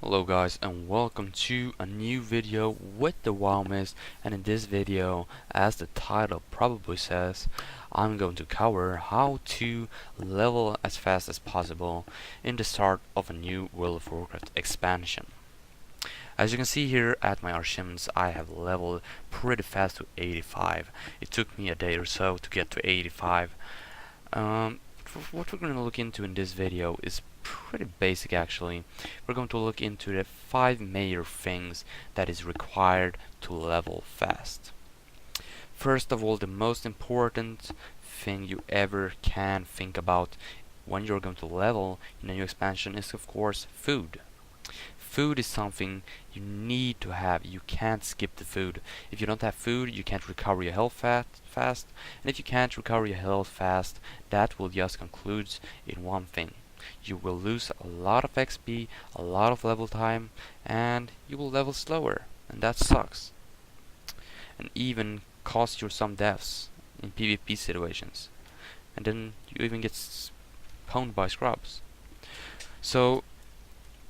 Hello guys, and welcome to a new video with the WoW Mist. And in this video, as the title probably says, I'm going to cover how to level as fast as possible in the start of a new World of Warcraft expansion. As you can see here at my achievements, I have leveled pretty fast to 85. It took me a day or so to get to 85. What we're going to look into in this video is pretty basic actually. We're going to look into the 5 major things that is required to level fast. First of all, the most important thing you ever can think about when you're going to level in a new expansion is of course food. Food is something you need to have. You can't skip the food. If you don't have food, you can't recover your health fast. And if you can't recover your health fast, that will just conclude in one thing. You will lose a lot of XP, a lot of level time, and you will level slower. And that sucks. And even cost you some deaths in PvP situations. And then you even get pwned by scrubs. So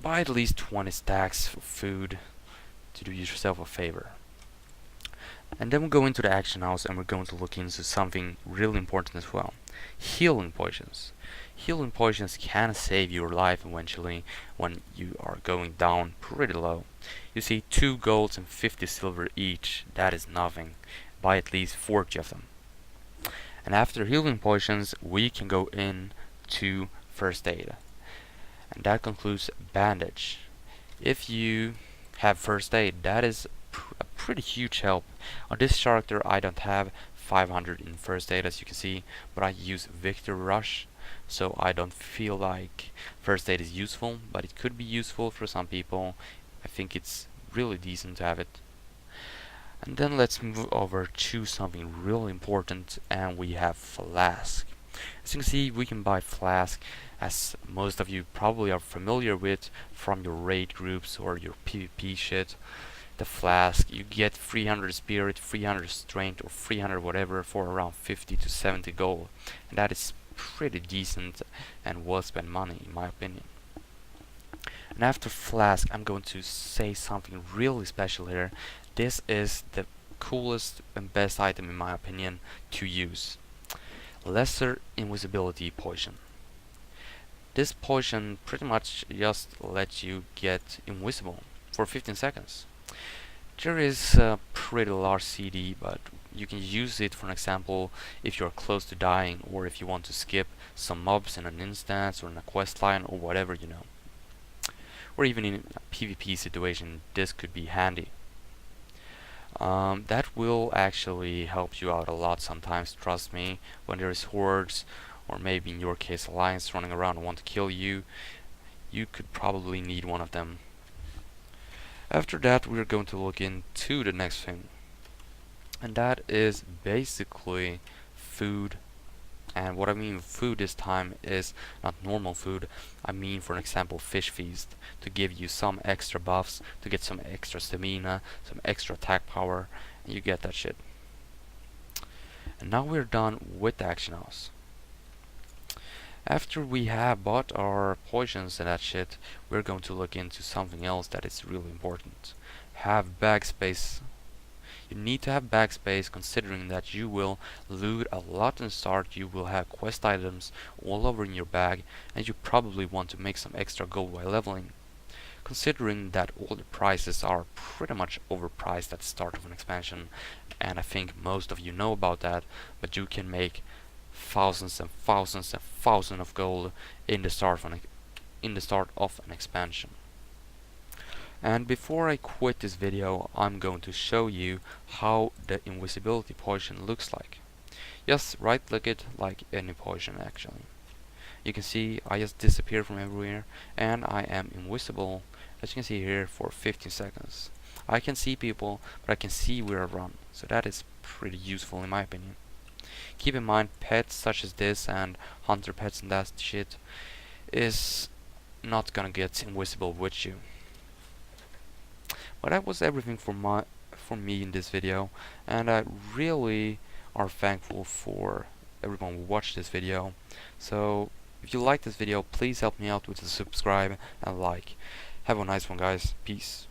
buy at least 20 stacks of food to do yourself a favor. And then we'll go into the action house and we're going to look into something really important as well. Healing potions. Healing potions can save your life eventually when you are going down pretty low. You see, 2 golds and 50 silver each, that is nothing. Buy at least 40 of them. And after healing potions, we can go in to first aid. And that concludes bandage. If you have first aid, that is a pretty huge help. On this character I don't have 500 in first aid as you can see, but I use Victor Rush, so I don't feel like first aid is useful, but it could be useful for some people. I think it's really decent to have it. And then let's move over to something really important, and we have flask. As you can see, we can buy flask, as most of you probably are familiar with from your raid groups or your PvP shit. The flask, you get 300 spirit, 300 strength, or 300 whatever for around 50 to 70 gold. And that is pretty decent and well spent money in my opinion. And after flask, I'm going to say something really special here. This is the coolest and best item in my opinion to use. Lesser invisibility potion. This potion pretty much just lets you get invisible for 15 seconds. There is a pretty large CD, but you can use it for an example if you're close to dying, or if you want to skip some mobs in an instance or in a quest line or whatever, you know. Or even in a PvP situation, this could be handy. That will actually help you out a lot sometimes, trust me. When there is hordes, or maybe in your case alliance running around and want to kill you, you could probably need one of them. After that, we're going to look into the next thing, and that is basically food. And what I mean with food this time is not normal food. I mean, for an example, fish feast, to give you some extra buffs, to get some extra stamina, some extra attack power, and you get that shit. And now we're done with the action house. After we have bought our potions and that shit, we're going to look into something else that is really important. Have bag space. You need to have bag space, considering that you will loot a lot in the start. You will have quest items all over in your bag, and you probably want to make some extra gold while leveling. Considering that all the prices are pretty much overpriced at the start of an expansion, and I think most of you know about that, but you can make thousands and thousands and thousands of gold in the start of an expansion. And before I quit this video, I'm going to show you how the invisibility potion looks like. Just right click it like any potion actually. You can see I just disappear from everywhere and I am invisible, as you can see here, for 15 seconds. I can see people, but I can see where I run, so that is pretty useful in my opinion. Keep in mind, pets such as this and hunter pets and that shit is not gonna get invisible with you. But that was everything for me in this video, and I really are thankful for everyone who watched this video. So if you like this video, please help me out with a subscribe and like. Have a nice one, guys. Peace.